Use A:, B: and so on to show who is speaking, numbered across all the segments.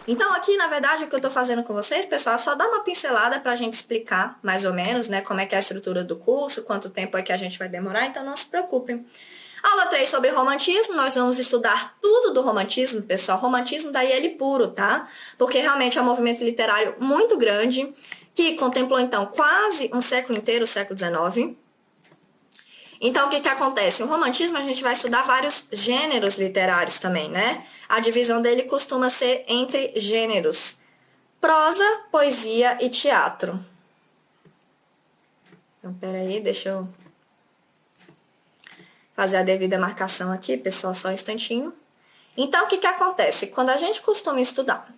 A: Então, aqui, na verdade, o que eu tô fazendo com vocês, pessoal, é só dar uma pincelada pra gente explicar, mais ou menos, né, como é que é a estrutura do curso, quanto tempo é que a gente vai demorar, então não se preocupem. Aula 3 sobre romantismo, nós vamos estudar tudo do romantismo, pessoal. Romantismo daí ele puro, tá? Porque realmente é um movimento literário muito grande, que contemplou, então, quase um século inteiro, o século XIX. Então, o que acontece? O romantismo a gente vai estudar vários gêneros literários também, né? A divisão dele costuma ser entre gêneros: prosa, poesia e teatro. Então, peraí, deixa eu fazer a devida marcação aqui, pessoal, só um instantinho. Então, o que acontece? Quando a gente costuma estudar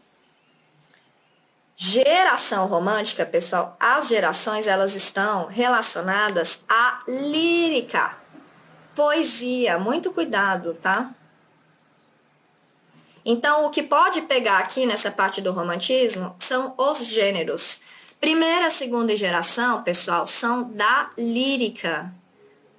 A: geração romântica, pessoal, as gerações, elas estão relacionadas à lírica, poesia. Muito cuidado, tá? Então, o que pode pegar aqui nessa parte do romantismo são os gêneros. Primeira, segunda e geração, pessoal, são da lírica,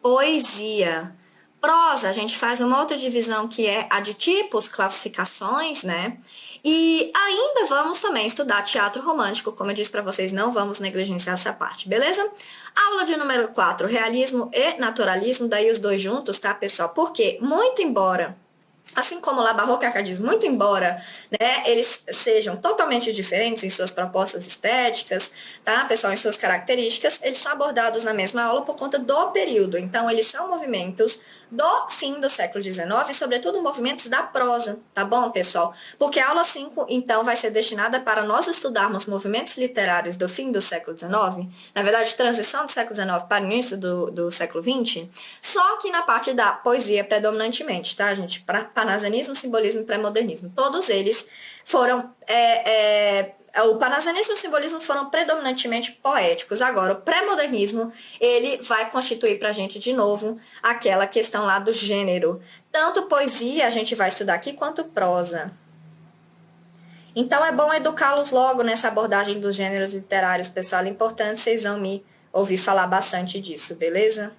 A: poesia. Prosa, a gente faz uma outra divisão que é a de tipos, classificações, né? E ainda vamos também estudar teatro romântico, como eu disse para vocês, não vamos negligenciar essa parte, beleza? Aula de número 4, realismo e naturalismo, daí os dois juntos, tá, pessoal? Porque, muito embora assim como lá Barroco e Arcadismo, muito embora, né, eles sejam totalmente diferentes em suas propostas estéticas, tá, pessoal, em suas características, eles são abordados na mesma aula por conta do período. Então, eles são movimentos do fim do século XIX e, sobretudo, movimentos da prosa, tá bom, pessoal? Porque a aula 5, então, vai ser destinada para nós estudarmos movimentos literários do fim do século XIX, na verdade, transição do século XIX para o início do século XX, só que na parte da poesia predominantemente, tá, gente? Parnasianismo, simbolismo e pré-modernismo. Todos eles foram... o parnasianismo e o simbolismo foram predominantemente poéticos. Agora, o pré-modernismo, ele vai constituir pra gente, de novo, aquela questão lá do gênero. Tanto poesia, a gente vai estudar aqui, quanto prosa. Então, é bom educá-los logo nessa abordagem dos gêneros literários, pessoal. É importante, vocês vão me ouvir falar bastante disso, beleza?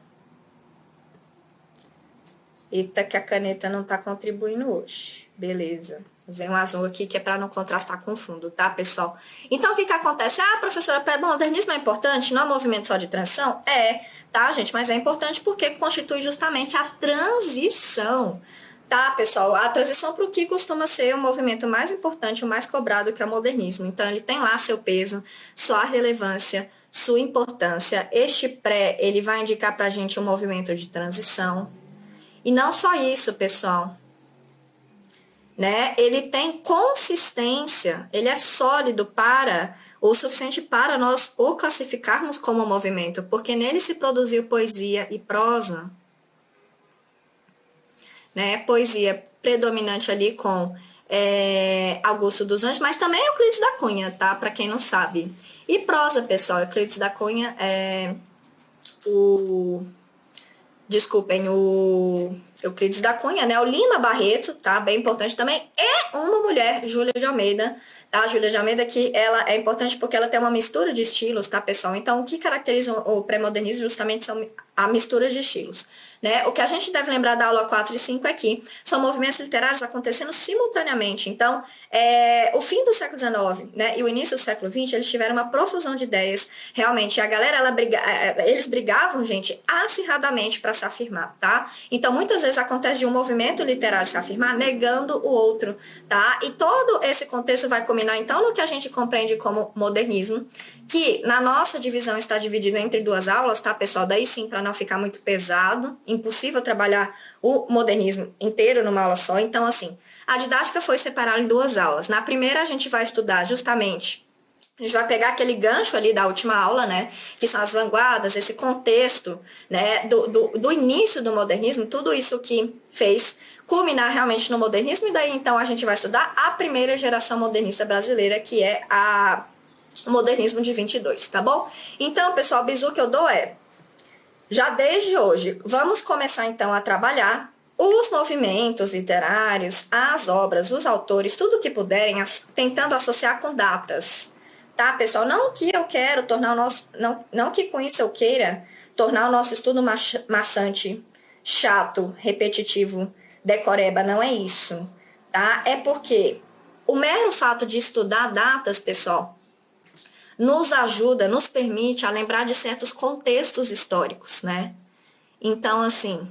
A: Eita, que a caneta não tá contribuindo hoje. Beleza. Usei um azul aqui que é para não contrastar com o fundo, tá, pessoal? Então, o que acontece? Ah, professora, pré-modernismo é importante? Não é um movimento só de transição? É, tá, gente? Mas é importante porque constitui justamente a transição, tá, pessoal? A transição para o que costuma ser o movimento mais importante, o mais cobrado, que é o modernismo. Então, ele tem lá seu peso, sua relevância, sua importância. Este pré, ele vai indicar pra gente um movimento de transição. E não só isso, pessoal, né? Ele tem consistência, ele é sólido para o suficiente para nós o classificarmos como movimento, porque nele se produziu poesia e prosa, né? Poesia predominante ali com Augusto dos Anjos, mas também Euclides da Cunha, tá? Para quem não sabe. E prosa, pessoal, Euclides da Cunha é Desculpem, o Euclides da Cunha, né? O Lima Barreto, tá? Bem importante também. E uma mulher, Júlia de Almeida, tá? Júlia de Almeida, que ela é importante porque ela tem uma mistura de estilos, tá, pessoal? Então, o que caracteriza o pré-modernismo justamente são a mistura de estilos, né? O que a gente deve lembrar da aula 4 e 5 é que são movimentos literários acontecendo simultaneamente. Então, o fim do século XIX, né, e o início do século XX, eles tiveram uma profusão de ideias. Realmente, a galera, eles brigavam, gente, acirradamente para se afirmar, tá? Então, muitas vezes acontece de um movimento literário se afirmar negando o outro, tá? E todo esse contexto vai culminar, então, no que a gente compreende como modernismo, que na nossa divisão está dividido entre duas aulas, tá, pessoal? Daí sim, para não ficar muito pesado, impossível trabalhar o modernismo inteiro numa aula só. Então, assim, a didática foi separada em duas aulas. Na primeira, a gente vai estudar justamente, a gente vai pegar aquele gancho ali da última aula, né, que são as vanguardas, esse contexto, né, do início do modernismo, tudo isso que fez culminar realmente no modernismo, e daí, então, a gente vai estudar a primeira geração modernista brasileira, que é o modernismo de 22, tá bom? Então, pessoal, o bizu que eu dou já desde hoje, vamos começar então a trabalhar os movimentos literários, as obras, os autores, tudo que puderem, tentando associar com datas, tá, pessoal? Não que eu quero tornar o nosso, não que com isso eu queira tornar o nosso estudo maçante, chato, repetitivo, decoreba, não é isso, tá? É porque o mero fato de estudar datas, pessoal, nos ajuda, nos permite a lembrar de certos contextos históricos, né? Então, assim,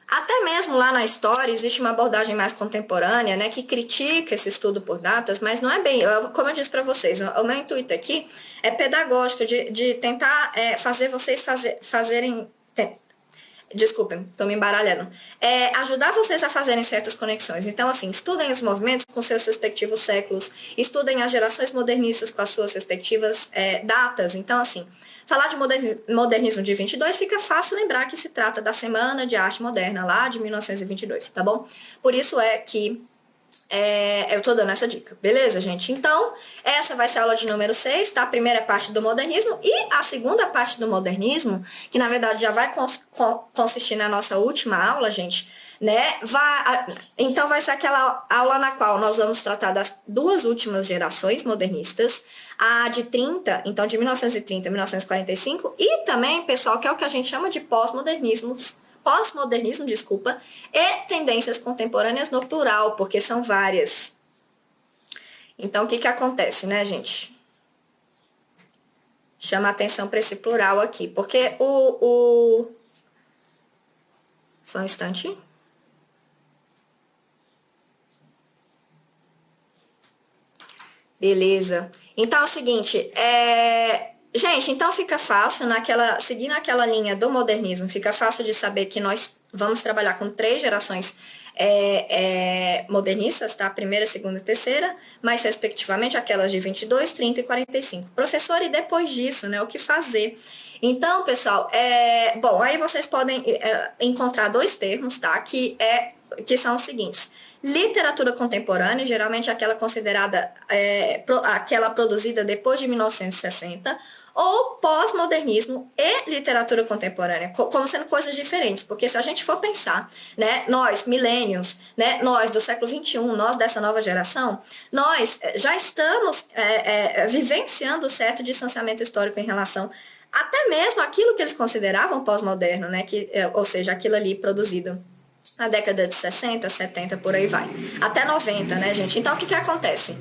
A: até mesmo lá na história existe uma abordagem mais contemporânea, né, que critica esse estudo por datas, mas não é bem, como eu disse para vocês, o meu intuito aqui é pedagógico, de tentar fazer vocês fazerem... Desculpem, estou me embaralhando. Ajudar vocês a fazerem certas conexões. Então, assim, estudem os movimentos com seus respectivos séculos, estudem as gerações modernistas com as suas respectivas datas. Então, assim, falar de modernismo de 22 fica fácil lembrar que se trata da Semana de Arte Moderna, lá de 1922, tá bom? Por isso é que eu tô dando essa dica, beleza, gente? Então, essa vai ser a aula de número 6, tá? A primeira parte do modernismo e a segunda parte do modernismo, que na verdade já vai consistir na nossa última aula, gente, né? Então vai ser aquela aula na qual nós vamos tratar das duas últimas gerações modernistas, a de 30, então de 1930 a 1945, e também, pessoal, que é o que a gente chama de pós-modernismo, desculpa, e tendências contemporâneas no plural, porque são várias. Então, o que acontece, né, gente? Chama atenção para esse plural aqui, porque Só um instante. Beleza. Então, é o seguinte, gente, então fica fácil, seguindo aquela linha do modernismo, fica fácil de saber que nós vamos trabalhar com 3 gerações modernistas, tá? Primeira, segunda e terceira, mas respectivamente aquelas de 22, 30 e 45. Professor, e depois disso, né, o que fazer? Então, pessoal, bom, aí vocês podem encontrar 2 termos, tá? Que são os seguintes. Literatura contemporânea, geralmente aquela considerada, aquela produzida depois de 1960, ou pós-modernismo e literatura contemporânea, como sendo coisas diferentes, porque se a gente for pensar, né, nós, millennials, né, nós do século XXI, nós dessa nova geração, nós já estamos vivenciando certo distanciamento histórico em relação até mesmo aquilo que eles consideravam pós-moderno, né, ou seja, aquilo ali produzido na década de 60, 70, por aí vai. Até 90, né, gente? Então, o que acontece?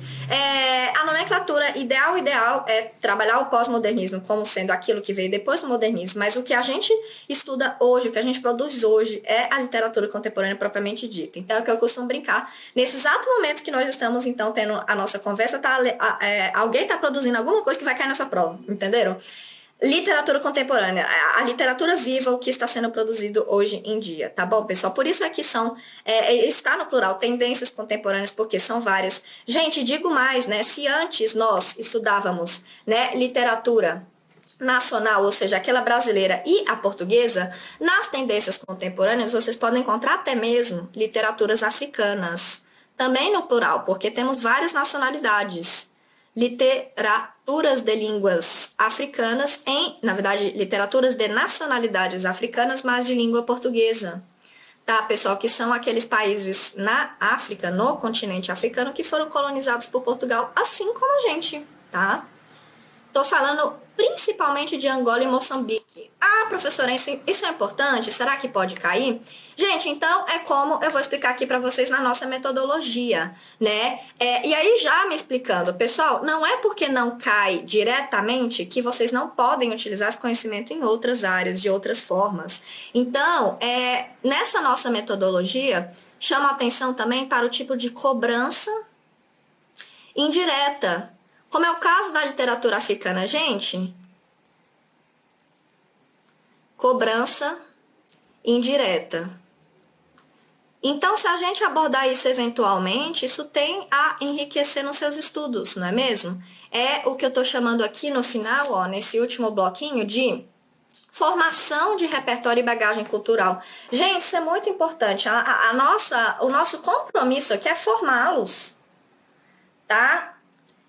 A: A nomenclatura ideal é trabalhar o pós-modernismo como sendo aquilo que veio depois do modernismo, mas o que a gente estuda hoje, o que a gente produz hoje, é a literatura contemporânea propriamente dita. Então, é o que eu costumo brincar. Nesse exato momento que nós estamos, então, tendo a nossa conversa, alguém está produzindo alguma coisa que vai cair nessa prova, entenderam? Literatura contemporânea, a literatura viva, o que está sendo produzido hoje em dia, tá bom, pessoal? Por isso aqui está no plural, tendências contemporâneas, porque são várias. Gente, digo mais, né? Se antes nós estudávamos, né, literatura nacional, ou seja, aquela brasileira e a portuguesa, nas tendências contemporâneas vocês podem encontrar até mesmo literaturas africanas, também no plural, porque temos várias nacionalidades. Literaturas de línguas africanas, na verdade, literaturas de nacionalidades africanas, mas de língua portuguesa. Tá, pessoal? Que são aqueles países na África, no continente africano, que foram colonizados por Portugal, assim como a gente, tá? Tô falando principalmente de Angola e Moçambique. Ah, professora, isso é importante? Será que pode cair? Gente, então é como eu vou explicar aqui para vocês na nossa metodologia, né? E aí já me explicando, pessoal, não é porque não cai diretamente que vocês não podem utilizar esse conhecimento em outras áreas, de outras formas. Então, nessa nossa metodologia, chama atenção também para o tipo de cobrança indireta, como é o caso da literatura africana, gente. Cobrança indireta. Então, se a gente abordar isso eventualmente, isso tem a enriquecer nos seus estudos, não é mesmo? É o que eu estou chamando aqui no final, ó, nesse último bloquinho, de formação de repertório e bagagem cultural. Gente, isso é muito importante. O nosso compromisso aqui é formá-los, tá?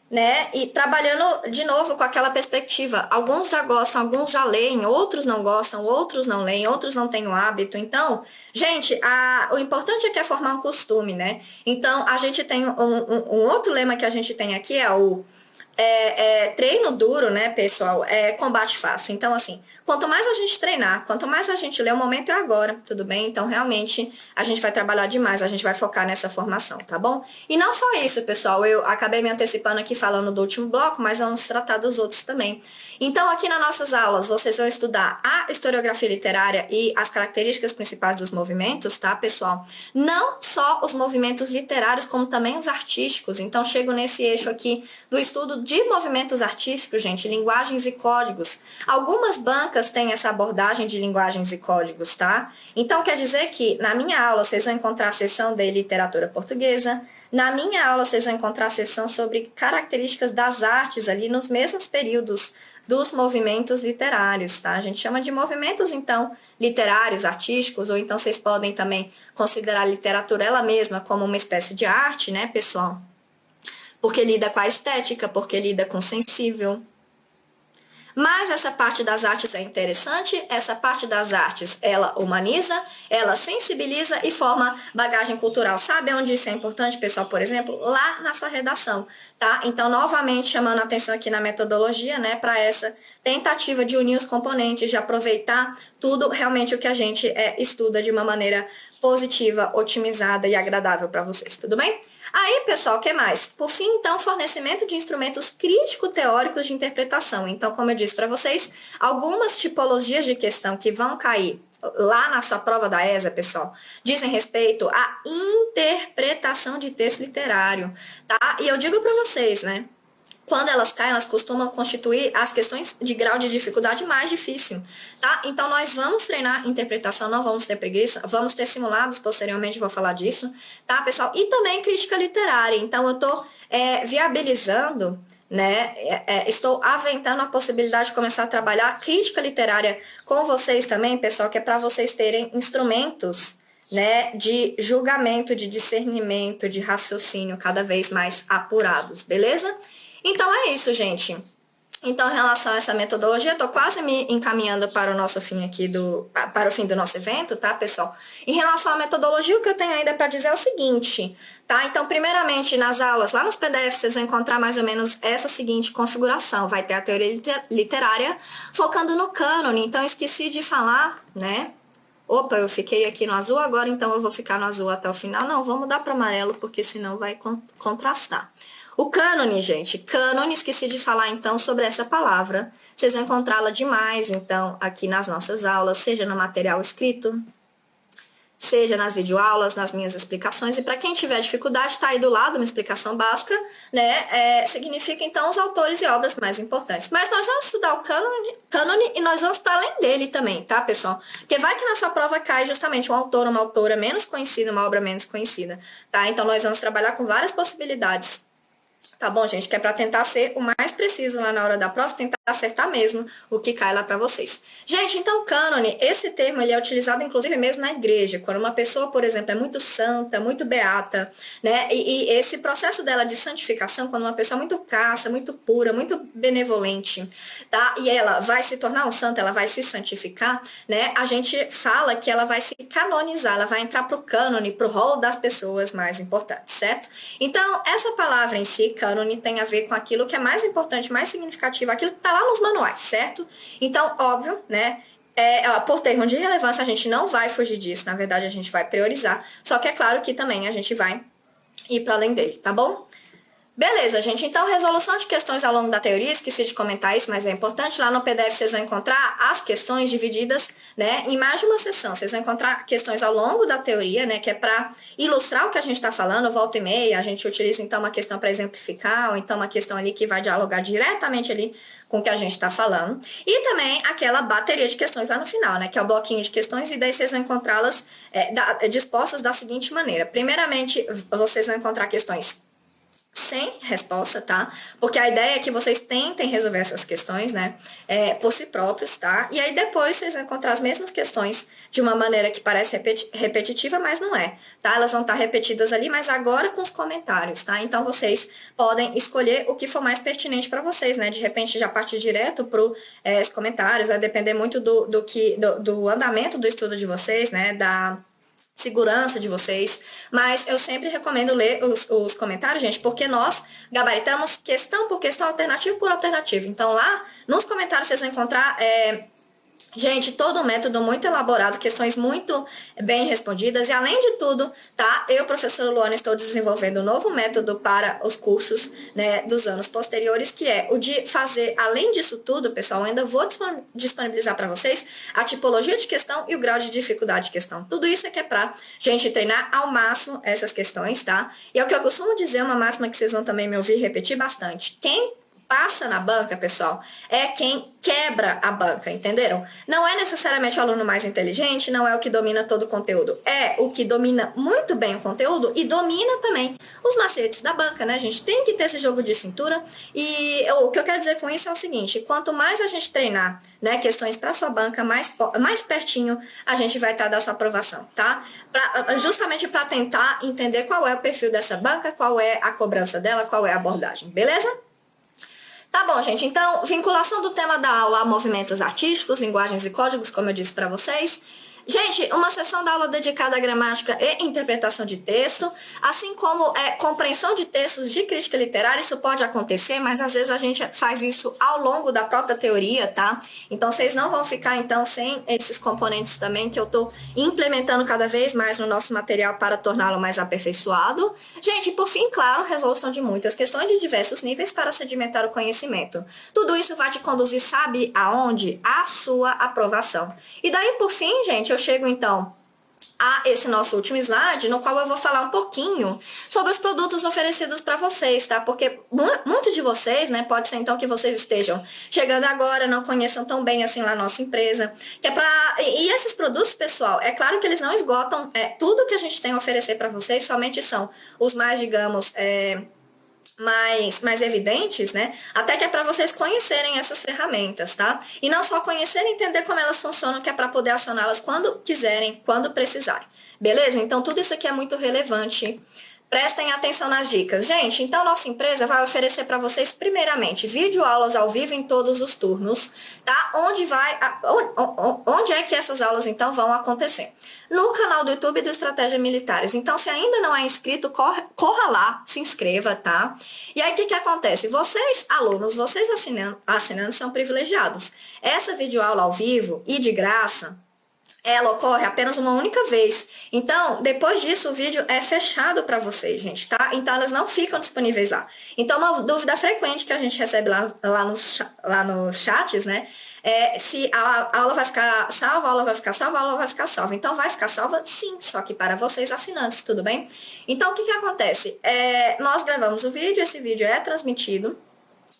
A: Né? E trabalhando de novo com aquela perspectiva. Alguns já gostam, alguns já leem, outros não gostam, outros não leem, outros não têm o hábito. Então, gente, o importante é que é formar um costume, né? Então, a gente tem um outro lema que a gente tem aqui, é o treino duro, né, pessoal, é combate fácil. Então, assim, quanto mais a gente treinar, quanto mais a gente ler, o momento é agora, tudo bem? Então, realmente, a gente vai trabalhar demais, a gente vai focar nessa formação, tá bom? E não só isso, pessoal, eu acabei me antecipando aqui falando do último bloco, mas vamos tratar dos outros também. Então, aqui nas nossas aulas, vocês vão estudar a historiografia literária e as características principais dos movimentos, tá, pessoal? Não só os movimentos literários, como também os artísticos. Então, chego nesse eixo aqui do estudo de movimentos artísticos, gente, linguagens e códigos. Algumas bancas têm essa abordagem de linguagens e códigos, tá? Então, quer dizer que na minha aula vocês vão encontrar a seção de literatura portuguesa, na minha aula vocês vão encontrar a seção sobre características das artes ali nos mesmos períodos dos movimentos literários, tá? A gente chama de movimentos, então, literários, artísticos, ou então vocês podem também considerar a literatura ela mesma como uma espécie de arte, né, pessoal? Porque lida com a estética, porque lida com o sensível. Mas essa parte das artes é interessante, essa parte das artes, ela humaniza, ela sensibiliza e forma bagagem cultural. Sabe onde isso é importante, pessoal? Por exemplo, lá na sua redação, tá? Então, novamente, chamando a atenção aqui na metodologia, né, para essa tentativa de unir os componentes, de aproveitar tudo realmente o que a gente estuda de uma maneira positiva, otimizada e agradável para vocês, tudo bem? Aí, pessoal, o que mais? Por fim, então, fornecimento de instrumentos crítico-teóricos de interpretação. Então, como eu disse para vocês, algumas tipologias de questão que vão cair lá na sua prova da ESA, pessoal, dizem respeito à interpretação de texto literário, tá? E eu digo para vocês, né? Quando elas caem, elas costumam constituir as questões de grau de dificuldade mais difícil, tá? Então, nós vamos treinar interpretação, não vamos ter preguiça, vamos ter simulados, posteriormente vou falar disso, tá, pessoal? E também crítica literária. Então, eu tô viabilizando, né, estou aventando a possibilidade de começar a trabalhar crítica literária com vocês também, pessoal, que é para vocês terem instrumentos, né, de julgamento, de discernimento, de raciocínio cada vez mais apurados, beleza? Então é isso, gente. Então, em relação a essa metodologia, estou quase me encaminhando para o nosso fim aqui para o fim do nosso evento, tá, pessoal? Em relação à metodologia, o que eu tenho ainda para dizer é o seguinte, tá? Então, primeiramente, nas aulas, lá nos PDFs, vocês vão encontrar mais ou menos essa seguinte configuração. Vai ter a teoria literária, focando no cânone. Então, esqueci de falar, né? Opa, eu fiquei aqui no azul agora, então eu vou ficar no azul até o final. Não, vou mudar para amarelo, porque senão vai contrastar. O cânone, gente, cânone, esqueci de falar então sobre essa palavra. Vocês vão encontrá-la demais, então, aqui nas nossas aulas, seja no material escrito, seja nas videoaulas, nas minhas explicações. E para quem tiver dificuldade, está aí do lado uma explicação básica, né? Significa, então, os autores e obras mais importantes. Mas nós vamos estudar o cânone e nós vamos para além dele também, tá, pessoal? Porque vai que na sua prova cai justamente um autor, uma autora menos conhecida, uma obra menos conhecida, tá? Então, nós vamos trabalhar com várias possibilidades. Tá bom, gente? Que é para tentar ser o mais preciso lá na hora da prova, tentar acertar mesmo o que cai lá para vocês. Gente, então, cânone, esse termo ele é utilizado inclusive mesmo na igreja, quando uma pessoa, por exemplo, é muito santa, muito beata, né? E esse processo dela de santificação, quando uma pessoa é muito casta, muito pura, muito benevolente, tá? E ela vai se tornar um santo, ela vai se santificar, né? A gente fala que ela vai se canonizar, ela vai entrar pro cânone, pro rol das pessoas mais importantes, certo? Então, essa palavra em si, cânone, tem a ver com aquilo que é mais importante, mais significativo, aquilo que está lá nos manuais, certo? Então, óbvio, né? Por termo de relevância, a gente não vai fugir disso, na verdade, a gente vai priorizar, só que é claro que também a gente vai ir para além dele, tá bom? Beleza, gente. Então, resolução de questões ao longo da teoria, esqueci de comentar isso, mas é importante. Lá no PDF vocês vão encontrar as questões divididas, né, em mais de uma sessão. Vocês vão encontrar questões ao longo da teoria, né, que é para ilustrar o que a gente está falando, volta e meia. A gente utiliza, então, uma questão para exemplificar, ou então uma questão ali que vai dialogar diretamente ali com o que a gente está falando. E também aquela bateria de questões lá no final, né, que é o bloquinho de questões, e daí vocês vão encontrá-las dispostas da seguinte maneira. Primeiramente, vocês vão encontrar questões sem resposta, tá? Porque a ideia é que vocês tentem resolver essas questões, né, por si próprios, tá? E aí depois vocês vão encontrar as mesmas questões de uma maneira que parece repetitiva, mas não é, tá? Elas vão estar repetidas ali, mas agora com os comentários, tá? Então vocês podem escolher o que for mais pertinente para vocês, né? De repente já partir direto para os comentários, vai depender muito do andamento do estudo de vocês, né? segurança de vocês, mas eu sempre recomendo ler os comentários, gente, porque nós gabaritamos questão por questão, alternativa por alternativa. Então lá nos comentários vocês vão encontrar gente, todo um método muito elaborado, questões muito bem respondidas. E além de tudo, tá? Eu, professora Luana, estou desenvolvendo um novo método para os cursos, né, dos anos posteriores, que é o de fazer, além disso tudo, pessoal, eu ainda vou disponibilizar para vocês a tipologia de questão e o grau de dificuldade de questão. Tudo isso aqui é pra gente treinar ao máximo essas questões, tá? E é o que eu costumo dizer, uma máxima que vocês vão também me ouvir repetir bastante. Quem passa na banca, pessoal, é quem quebra a banca, entenderam? Não é necessariamente o aluno mais inteligente, não é o que domina todo o conteúdo, é o que domina muito bem o conteúdo e domina também os macetes da banca, né, gente? Tem que ter esse jogo de cintura e o que eu quero dizer com isso é o seguinte, quanto mais a gente treinar, né, questões para sua banca, mais pertinho a gente vai estar da sua aprovação, tá? Justamente para tentar entender qual é o perfil dessa banca, qual é a cobrança dela, qual é a abordagem, beleza? Tá bom, gente. Então, vinculação do tema da aula a movimentos artísticos, linguagens e códigos, como eu disse para vocês. Gente, uma sessão da aula dedicada à gramática e interpretação de texto, assim como compreensão de textos de crítica literária, isso pode acontecer, mas às vezes a gente faz isso ao longo da própria teoria, tá? Então vocês não vão ficar então sem esses componentes também que eu tô implementando cada vez mais no nosso material para torná-lo mais aperfeiçoado. Gente, por fim, claro, resolução de muitas questões de diversos níveis para sedimentar o conhecimento. Tudo isso vai te conduzir, sabe aonde? À sua aprovação. E daí, por fim, gente, eu chego então a esse nosso último slide, no qual eu vou falar um pouquinho sobre os produtos oferecidos para vocês, tá? Porque muitos de vocês, né, pode ser então que vocês estejam chegando agora, não conheçam tão bem assim lá a nossa empresa, que é e esses produtos, pessoal, é claro que eles não esgotam tudo que a gente tem a oferecer para vocês, somente são os mais, digamos, mais evidentes, né? Até que é para vocês conhecerem essas ferramentas, tá? E não só conhecer e entender como elas funcionam, que é para poder acioná-las quando quiserem, quando precisarem. Beleza? Então, tudo isso aqui é muito relevante. Prestem atenção nas dicas. Gente, então nossa empresa vai oferecer para vocês, primeiramente, videoaulas ao vivo em todos os turnos, tá? Onde é que essas aulas, então, vão acontecer? No canal do YouTube do Estratégia Militares. Então, se ainda não é inscrito, corra lá, se inscreva, tá? E aí, o que acontece? Vocês, alunos, vocês assinando são privilegiados. Essa videoaula ao vivo e de graça, ela ocorre apenas uma única vez. Então, depois disso, o vídeo é fechado para vocês, gente, tá? Então, elas não ficam disponíveis lá. Então, uma dúvida frequente que a gente recebe lá nos chats, né? É se a aula vai ficar salva, a aula vai ficar salva, a aula vai ficar salva. Então, vai ficar salva? Sim, só que para vocês assinantes, tudo bem? Então, o que acontece? Nós gravamos o vídeo, esse vídeo é transmitido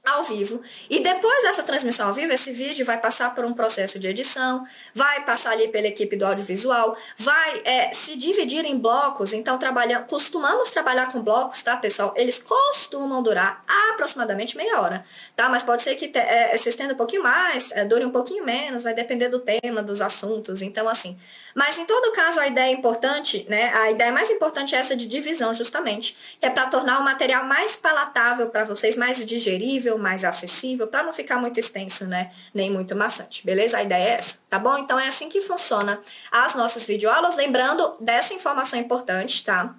A: ao vivo, e depois dessa transmissão ao vivo, esse vídeo vai passar por um processo de edição, vai passar ali pela equipe do audiovisual, vai se dividir em blocos. Então costumamos trabalhar com blocos, tá, pessoal? Eles costumam durar aproximadamente meia hora, tá? Mas pode ser que se estenda um pouquinho mais, dure um pouquinho menos, vai depender do tema, dos assuntos, então assim. Mas em todo caso, a ideia importante, né? A ideia mais importante é essa de divisão, justamente, que é para tornar o material mais palatável para vocês, mais digerível, mais acessível, para não ficar muito extenso, né? Nem muito maçante, beleza? A ideia é essa, tá bom? Então é assim que funciona as nossas videoaulas. Lembrando dessa informação importante, tá?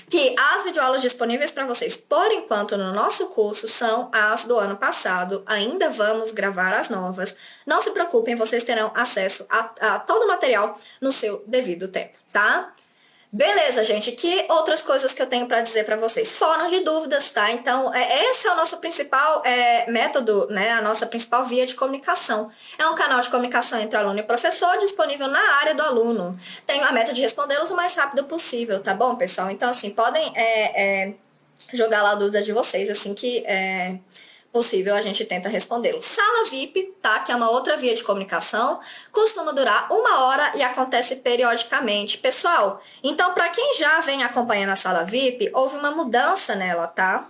A: Que as videoaulas disponíveis para vocês, por enquanto, no nosso curso, são as do ano passado. Ainda vamos gravar as novas. Não se preocupem, vocês terão acesso a todo o material no seu devido tempo, tá? Beleza, gente. Que outras coisas que eu tenho para dizer para vocês? Fórum de dúvidas, tá? Então, esse é o nosso principal método, né? A nossa principal via de comunicação. É um canal de comunicação entre aluno e professor, disponível na área do aluno. Tenho a meta de respondê-los o mais rápido possível, tá bom, pessoal? Então, assim, podem jogar lá a dúvida de vocês, assim que possível, a gente tenta respondê-lo. Sala VIP, tá? Que é uma outra via de comunicação, costuma durar 1 hora e acontece periodicamente. Pessoal, então, para quem já vem acompanhando a sala VIP, houve uma mudança nela, tá?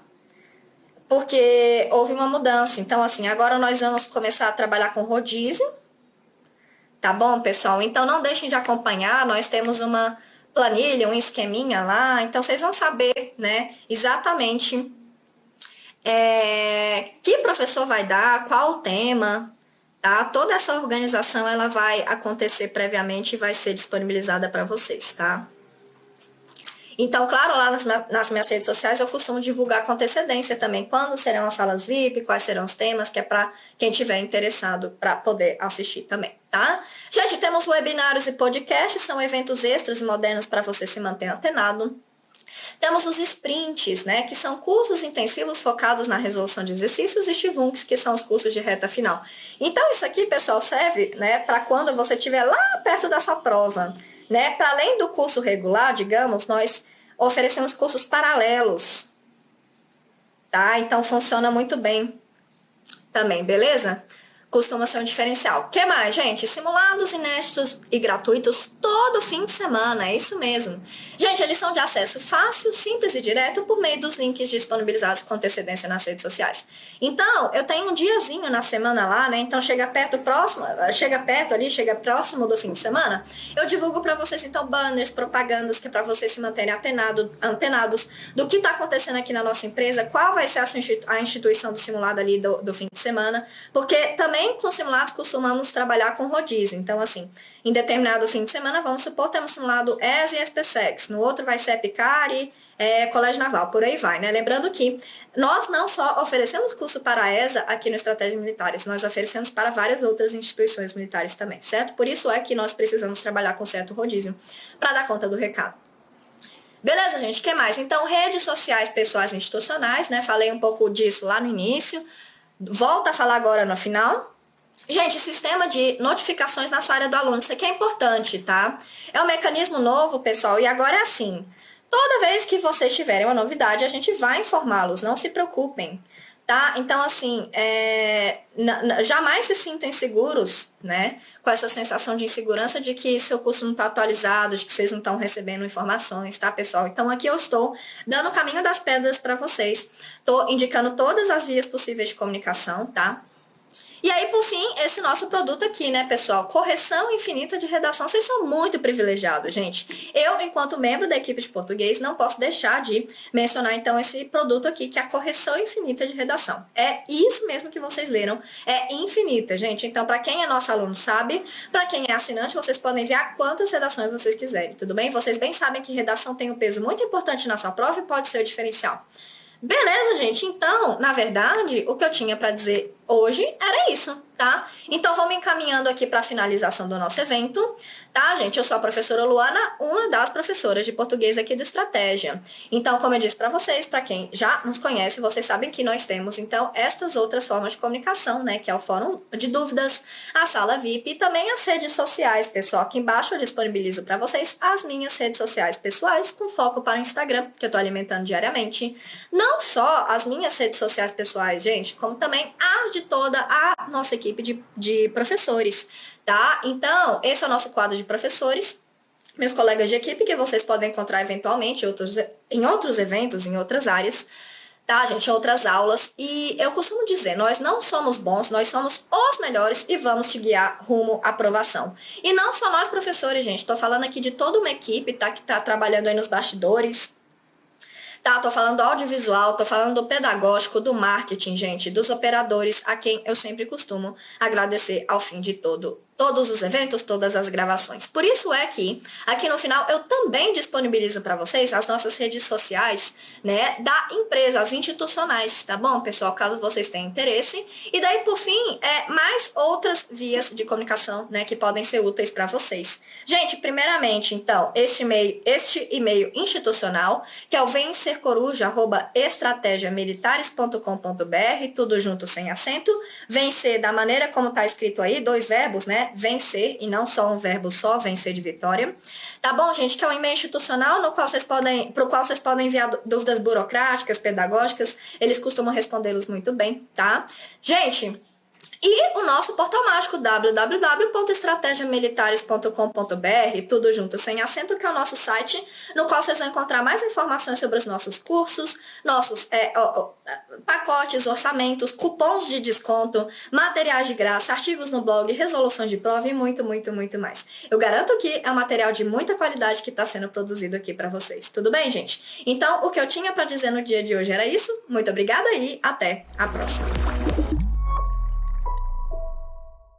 A: Porque houve uma mudança. Então, assim, agora nós vamos começar a trabalhar com rodízio, tá bom, pessoal? Então, não deixem de acompanhar, nós temos uma planilha, um esqueminha lá, então vocês vão saber, né, exatamente que professor vai dar, qual o tema, tá? Toda essa organização, ela vai acontecer previamente e vai ser disponibilizada para vocês, tá? Então, claro, lá nas minhas redes sociais eu costumo divulgar com antecedência também quando serão as salas VIP, quais serão os temas, que é para quem tiver interessado para poder assistir também, tá? Gente, temos webinários e podcasts, são eventos extras e modernos para você se manter antenado. Temos os sprints, né, que são cursos intensivos focados na resolução de exercícios, e Shivunks, que são os cursos de reta final. Então, isso aqui, pessoal, serve, né, para quando você estiver lá perto da sua prova, né? Para além do curso regular, digamos, nós oferecemos cursos paralelos, tá? Então, funciona muito bem também, beleza? Costuma ser um diferencial. O que mais, gente? Simulados inéditos e gratuitos todo fim de semana, é isso mesmo. Gente, eles são de acesso fácil, simples e direto por meio dos links disponibilizados com antecedência nas redes sociais. Então, eu tenho um diazinho na semana lá, né? Então, chega próximo do fim de semana, eu divulgo para vocês, então, banners, propagandas, que é para vocês se manterem antenados do que está acontecendo aqui na nossa empresa, qual vai ser a instituição do simulado ali do fim de semana, porque também com simulados costumamos trabalhar com rodízio. Então, assim, em determinado fim de semana, vamos supor, temos simulado ES e SPSEX. No outro vai ser Epicari, Colégio Naval, por aí vai, né? Lembrando que nós não só oferecemos curso para a ESA aqui no Estratégias Militares, nós oferecemos para várias outras instituições militares também, certo? Por isso é que nós precisamos trabalhar com certo rodízio para dar conta do recado. Beleza, gente? O que mais? Então, redes sociais pessoais e institucionais, né? Falei um pouco disso lá no início. Volto a falar agora no final. Gente, sistema de notificações na sua área do aluno, isso aqui é importante, tá? É um mecanismo novo, pessoal, e agora é assim. Toda vez que vocês tiverem uma novidade, a gente vai informá-los, não se preocupem, tá? Então, assim, jamais se sintam inseguros, né? Com essa sensação de insegurança de que seu curso não está atualizado, de que vocês não estão recebendo informações, tá, pessoal? Então, aqui eu estou dando o caminho das pedras para vocês. Estou indicando todas as vias possíveis de comunicação, tá? E aí, por fim, esse nosso produto aqui, né, pessoal? Correção infinita de redação. Vocês são muito privilegiados, gente. Eu, enquanto membro da equipe de português, não posso deixar de mencionar, então, esse produto aqui, que é a correção infinita de redação. É isso mesmo que vocês leram. É infinita, gente. Então, para quem é nosso aluno sabe, para quem é assinante, vocês podem enviar quantas redações vocês quiserem, tudo bem? Vocês bem sabem que redação tem um peso muito importante na sua prova e pode ser o diferencial. Beleza, gente? Então, na verdade, o que eu tinha para dizer hoje era isso, tá? Então, vamos encaminhando aqui para a finalização do nosso evento, tá, gente? Eu sou a professora Luana, uma das professoras de português aqui do Estratégia. Então, como eu disse para vocês, para quem já nos conhece, vocês sabem que nós temos, então, estas outras formas de comunicação, né? Que é o fórum de dúvidas, a sala VIP e também as redes sociais, pessoal. Aqui embaixo eu disponibilizo para vocês as minhas redes sociais pessoais, com foco para o Instagram, que eu tô alimentando diariamente. Não só as minhas redes sociais pessoais, gente, como também as de toda a nossa equipe de professores, tá? Então, esse é o nosso quadro de professores, meus colegas de equipe, que vocês podem encontrar eventualmente em outros eventos, em outras áreas, tá, gente? Em outras aulas. E eu costumo dizer, nós não somos bons, nós somos os melhores e vamos te guiar rumo à aprovação. E não só nós, professores, gente. Tô falando aqui de toda uma equipe, tá? Que tá trabalhando aí nos bastidores. Tá, tô falando do audiovisual, tô falando do pedagógico, do marketing, gente, dos operadores, a quem eu sempre costumo agradecer ao fim de todos os eventos, todas as gravações. Por isso é que, aqui no final, eu também disponibilizo para vocês as nossas redes sociais, né, da empresa, as institucionais, tá bom, pessoal? Caso vocês tenham interesse. E daí, por fim, mais outras vias de comunicação, né, que podem ser úteis para vocês. Gente, primeiramente, então, este e-mail institucional, que é o vencercoruja@estrategiamilitares.com.br, tudo junto sem acento. Vencer da maneira como tá escrito aí, 2 verbos, né? Vencer, e não só um verbo só, vencer de vitória. Tá bom, gente? Que é um e-mail institucional pro qual vocês podem enviar dúvidas burocráticas, pedagógicas. Eles costumam respondê-los muito bem, tá? Gente, e o nosso portal mágico, www.estrategiamilitares.com.br, tudo junto sem acento, que é o nosso site, no qual vocês vão encontrar mais informações sobre os nossos cursos, nossos pacotes, orçamentos, cupons de desconto, materiais de graça, artigos no blog, resolução de prova e muito, muito, muito mais. Eu garanto que é um material de muita qualidade que está sendo produzido aqui para vocês. Tudo bem, gente? Então, o que eu tinha para dizer no dia de hoje era isso. Muito obrigada e até a próxima.